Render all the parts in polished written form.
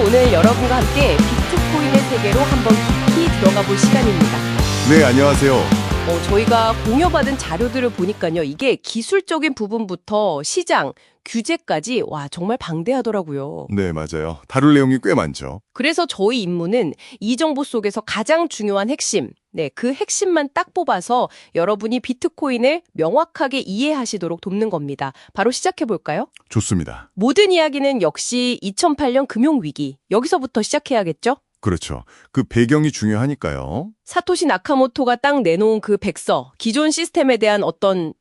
오늘 여러분과 함께 비트코인의 세계로 한번 깊이 들어가 볼 시간입니다. 네, 안녕하세요. 저희가 공유받은 자료들을 보니까요. 이게 기술적인 부분부터 시장, 규제까지 정말 방대하더라고요. 네, 맞아요. 다룰 내용이 꽤 많죠. 그래서 저희 임무는 이 정보 속에서 가장 중요한 핵심, 그 핵심만 딱 뽑아서 여러분이 비트코인을 명확하게 이해하시도록 돕는 겁니다. 바로 시작해 볼까요? 좋습니다. 모든 이야기는 역시 2008년 금융위기, 여기서부터 시작해야겠죠? 그렇죠. 그 배경이 중요하니까요. 사토시 나카모토가 딱 내놓은 그 백서, 기존 시스템에 대한 어떤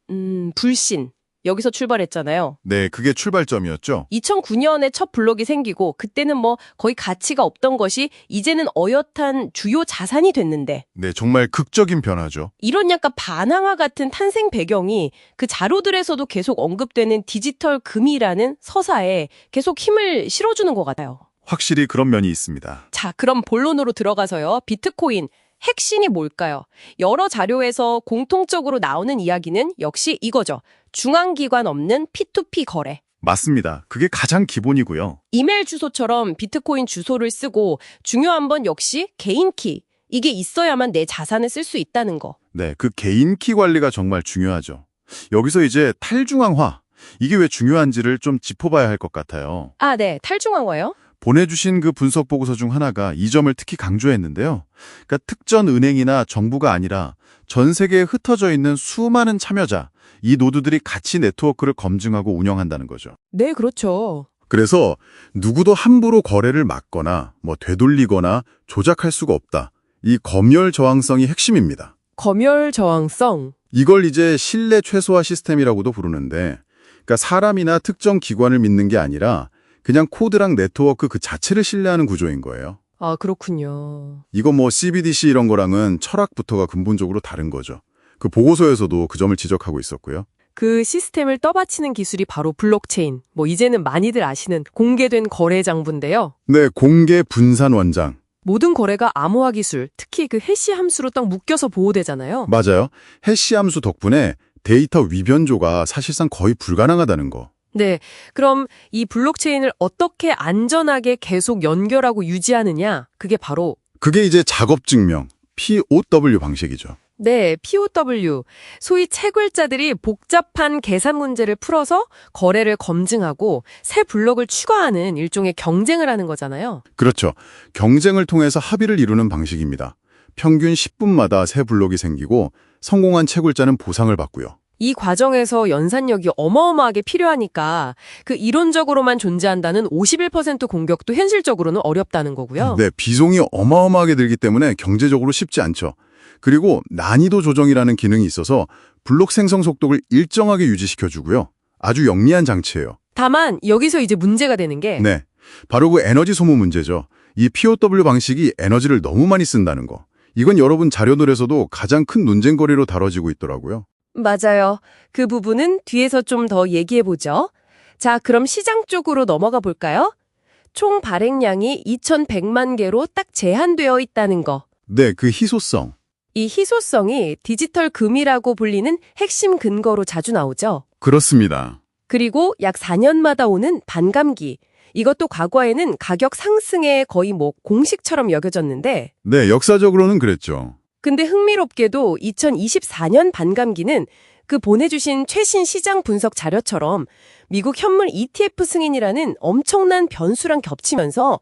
불신, 여기서 출발했잖아요. 네, 그게 출발점이었죠. 2009년에 첫 블록이 생기고 그때는 거의 가치가 없던 것이 이제는 어엿한 주요 자산이 됐는데 네, 정말 극적인 변화죠. 이런 약간 반항화 같은 탄생 배경이 그 자료들에서도 계속 언급되는 디지털 금이라는 서사에 계속 힘을 실어주는 것 같아요. 확실히 그런 면이 있습니다. 자, 그럼 본론으로 들어가서요. 비트코인 핵심이 뭘까요? 여러 자료에서 공통적으로 나오는 이야기는 역시 이거죠. 중앙기관 없는 P2P 거래. 맞습니다. 그게 가장 기본이고요. 이메일 주소처럼 비트코인 주소를 쓰고 중요한 건 역시 개인 키. 이게 있어야만 내 자산을 쓸 수 있다는 거. 네, 그 개인 키 관리가 정말 중요하죠. 여기서 이제 탈중앙화, 이게 왜 중요한지를 좀 짚어봐야 할 것 같아요. 아, 네. 탈중앙화요? 보내주신 그 분석 보고서 중 하나가 이 점을 특히 강조했는데요. 그러니까 특정 은행이나 정부가 아니라 전 세계에 흩어져 있는 수많은 참여자, 이 노드들이 같이 네트워크를 검증하고 운영한다는 거죠. 네, 그렇죠. 그래서 누구도 함부로 거래를 막거나 되돌리거나 조작할 수가 없다. 이 검열 저항성이 핵심입니다. 검열 저항성. 이걸 이제 신뢰 최소화 시스템이라고도 부르는데, 그러니까 사람이나 특정 기관을 믿는 게 아니라 그냥 코드랑 네트워크 그 자체를 신뢰하는 구조인 거예요. 아, 그렇군요. 이거 CBDC 이런 거랑은 철학부터가 근본적으로 다른 거죠. 그 보고서에서도 그 점을 지적하고 있었고요. 그 시스템을 떠받치는 기술이 바로 블록체인. 이제는 많이들 아시는 공개된 거래 장부인데요. 네, 공개 분산 원장. 모든 거래가 암호화 기술, 특히 그 해시 함수로 딱 묶여서 보호되잖아요. 맞아요. 해시 함수 덕분에 데이터 위변조가 사실상 거의 불가능하다는 거. 네, 그럼 이 블록체인을 어떻게 안전하게 계속 연결하고 유지하느냐? 그게 이제 작업 증명, POW 방식이죠. 네, POW. 소위 채굴자들이 복잡한 계산 문제를 풀어서 거래를 검증하고 새 블록을 추가하는 일종의 경쟁을 하는 거잖아요. 그렇죠. 경쟁을 통해서 합의를 이루는 방식입니다. 평균 10분마다 새 블록이 생기고 성공한 채굴자는 보상을 받고요. 이 과정에서 연산력이 어마어마하게 필요하니까 그 이론적으로만 존재한다는 51% 공격도 현실적으로는 어렵다는 거고요. 네, 비용이 어마어마하게 들기 때문에 경제적으로 쉽지 않죠. 그리고 난이도 조정이라는 기능이 있어서 블록 생성 속도를 일정하게 유지시켜주고요. 아주 영리한 장치예요. 다만 여기서 이제 문제가 되는 게 네, 바로 그 에너지 소모 문제죠. 이 POW 방식이 에너지를 너무 많이 쓴다는 거. 이건 여러분 자료들에서도 가장 큰 논쟁거리로 다뤄지고 있더라고요. 맞아요. 그 부분은 뒤에서 좀 더 얘기해보죠. 자, 그럼 시장 쪽으로 넘어가 볼까요? 총 발행량이 2,100만 개로 딱 제한되어 있다는 거. 네, 그 희소성. 이 희소성이 디지털 금이라고 불리는 핵심 근거로 자주 나오죠. 그렇습니다. 그리고 약 4년마다 오는 반감기. 이것도 과거에는 가격 상승의 거의 공식처럼 여겨졌는데 네, 역사적으로는 그랬죠. 근데 흥미롭게도 2024년 반감기는 그 보내주신 최신 시장 분석 자료처럼 미국 현물 ETF 승인이라는 엄청난 변수랑 겹치면서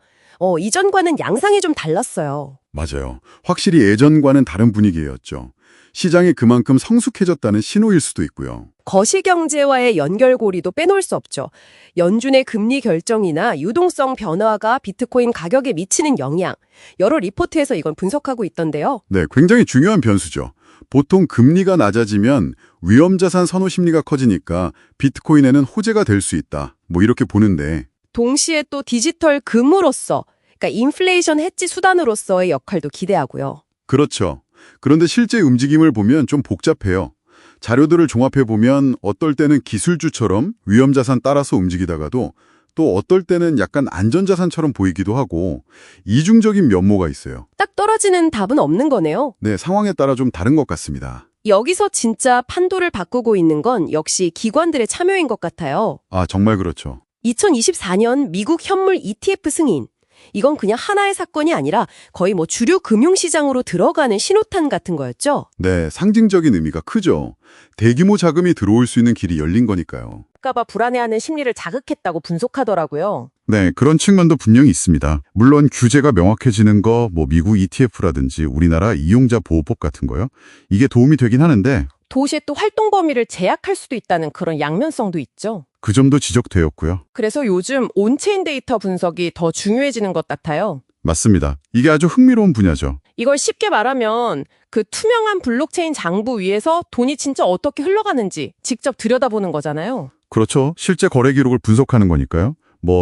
이전과는 양상이 좀 달랐어요. 맞아요. 확실히 예전과는 다른 분위기였죠. 시장이 그만큼 성숙해졌다는 신호일 수도 있고요. 거시경제와의 연결고리도 빼놓을 수 없죠. 연준의 금리 결정이나 유동성 변화가 비트코인 가격에 미치는 영향. 여러 리포트에서 이건 분석하고 있던데요. 네, 굉장히 중요한 변수죠. 보통 금리가 낮아지면 위험자산 선호 심리가 커지니까 비트코인에는 호재가 될 수 있다. 이렇게 보는데. 동시에 또 디지털 금으로서, 그러니까 인플레이션 해지 수단으로서의 역할도 기대하고요. 그렇죠. 그런데 실제 움직임을 보면 좀 복잡해요. 자료들을 종합해보면 어떨 때는 기술주처럼 위험자산 따라서 움직이다가도 또 어떨 때는 약간 안전자산처럼 보이기도 하고 이중적인 면모가 있어요. 딱 떨어지는 답은 없는 거네요. 네, 상황에 따라 좀 다른 것 같습니다. 여기서 진짜 판도를 바꾸고 있는 건 역시 기관들의 참여인 것 같아요. 아, 정말 그렇죠. 2024년 미국 현물 ETF 승인. 이건 그냥 하나의 사건이 아니라 거의 뭐 주류 금융시장으로 들어가는 신호탄 같은 거였죠. 네, 상징적인 의미가 크죠. 대규모 자금이 들어올 수 있는 길이 열린 거니까요. 까봐 불안해하는 심리를 자극했다고 분석하더라고요. 네, 그런 측면도 분명히 있습니다. 물론 규제가 명확해지는 거, 미국 ETF라든지 우리나라 이용자 보호법 같은 거요. 이게 도움이 되긴 하는데 도시의 또 활동 범위를 제약할 수도 있다는 그런 양면성도 있죠. 그 점도 지적되었고요. 그래서 요즘 온체인 데이터 분석이 더 중요해지는 것 같아요. 맞습니다. 이게 아주 흥미로운 분야죠. 이걸 쉽게 말하면 그 투명한 블록체인 장부 위에서 돈이 진짜 어떻게 흘러가는지 직접 들여다보는 거잖아요. 그렇죠. 실제 거래 기록을 분석하는 거니까요.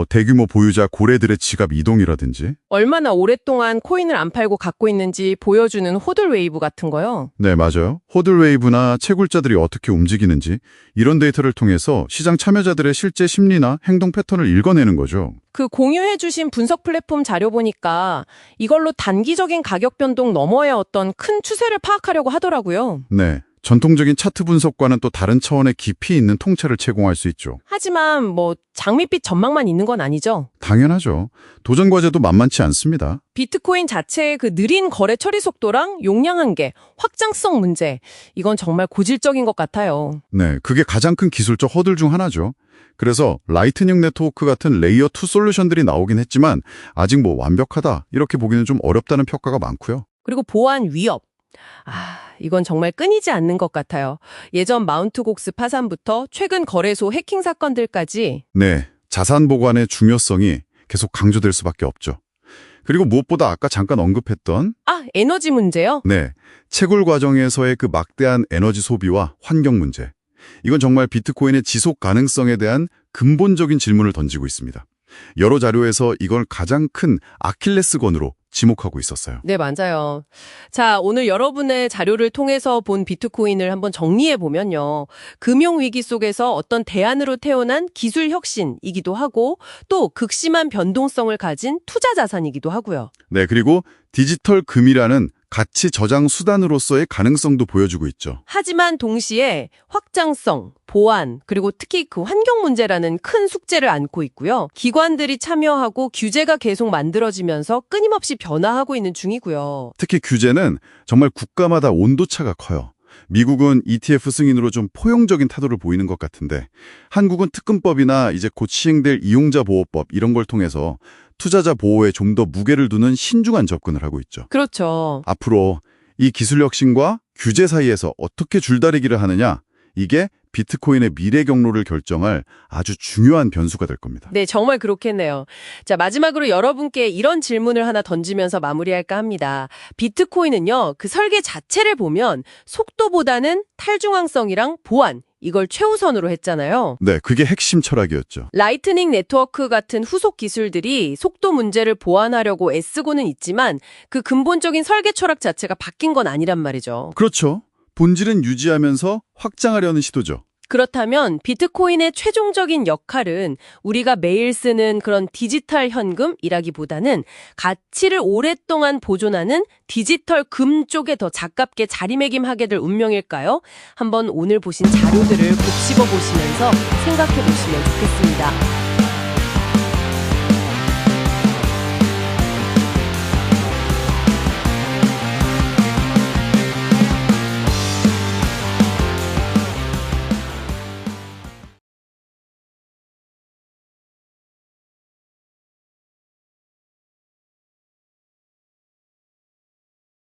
대규모 보유자 고래들의 지갑 이동이라든지. 얼마나 오랫동안 코인을 안 팔고 갖고 있는지 보여주는 호들 웨이브 같은 거요. 네, 맞아요. 호들 웨이브나 채굴자들이 어떻게 움직이는지 이런 데이터를 통해서 시장 참여자들의 실제 심리나 행동 패턴을 읽어내는 거죠. 그 공유해주신 분석 플랫폼 자료 보니까 이걸로 단기적인 가격 변동 너머의 어떤 큰 추세를 파악하려고 하더라고요. 네. 전통적인 차트 분석과는 또 다른 차원의 깊이 있는 통찰을 제공할 수 있죠. 하지만 장밋빛 전망만 있는 건 아니죠. 당연하죠. 도전 과제도 만만치 않습니다. 비트코인 자체의 그 느린 거래 처리 속도랑 용량 한계, 확장성 문제, 이건 정말 고질적인 것 같아요. 네, 그게 가장 큰 기술적 허들 중 하나죠. 그래서 라이트닝 네트워크 같은 레이어 2 솔루션들이 나오긴 했지만 아직 완벽하다 이렇게 보기는 좀 어렵다는 평가가 많고요. 그리고 보안 위협. 이건 정말 끊이지 않는 것 같아요. 예전 마운트곡스 파산부터 최근 거래소 해킹 사건들까지. 네, 자산 보관의 중요성이 계속 강조될 수밖에 없죠. 그리고 무엇보다 아까 잠깐 언급했던 에너지 문제요? 네, 채굴 과정에서의 그 막대한 에너지 소비와 환경 문제. 이건 정말 비트코인의 지속 가능성에 대한 근본적인 질문을 던지고 있습니다. 여러 자료에서 이걸 가장 큰 아킬레스건으로 지목하고 있었어요. 네, 맞아요. 자, 오늘 여러분의 자료를 통해서 본 비트코인을 한번 정리해보면요. 금융위기 속에서 어떤 대안으로 태어난 기술 혁신이기도 하고 또 극심한 변동성을 가진 투자 자산이기도 하고요. 네, 그리고 디지털 금이라는 가치 저장 수단으로서의 가능성도 보여주고 있죠. 하지만 동시에 확장성, 보안, 그리고 특히 그 환경 문제라는 큰 숙제를 안고 있고요. 기관들이 참여하고 규제가 계속 만들어지면서 끊임없이 변화하고 있는 중이고요. 특히 규제는 정말 국가마다 온도차가 커요. 미국은 ETF 승인으로 좀 포용적인 태도를 보이는 것 같은데 한국은 특근법이나 이제 곧 시행될 이용자 보호법 이런 걸 통해서 투자자 보호에 좀 더 무게를 두는 신중한 접근을 하고 있죠. 그렇죠. 앞으로 이 기술 혁신과 규제 사이에서 어떻게 줄다리기를 하느냐, 이게 비트코인의 미래 경로를 결정할 아주 중요한 변수가 될 겁니다. 네, 정말 그렇겠네요. 자, 마지막으로 여러분께 이런 질문을 하나 던지면서 마무리할까 합니다. 비트코인은요, 그 설계 자체를 보면 속도보다는 탈중앙성이랑 보안, 이걸 최우선으로 했잖아요. 네, 그게 핵심 철학이었죠. 라이트닝 네트워크 같은 후속 기술들이 속도 문제를 보완하려고 애쓰고는 있지만 그 근본적인 설계 철학 자체가 바뀐 건 아니란 말이죠. 그렇죠. 본질은 유지하면서 확장하려는 시도죠. 그렇다면 비트코인의 최종적인 역할은 우리가 매일 쓰는 그런 디지털 현금이라기보다는 가치를 오랫동안 보존하는 디지털 금 쪽에 더 가깝게 자리매김하게 될 운명일까요? 한번 오늘 보신 자료들을 곱씹어 보시면서 생각해 보시면 좋겠습니다.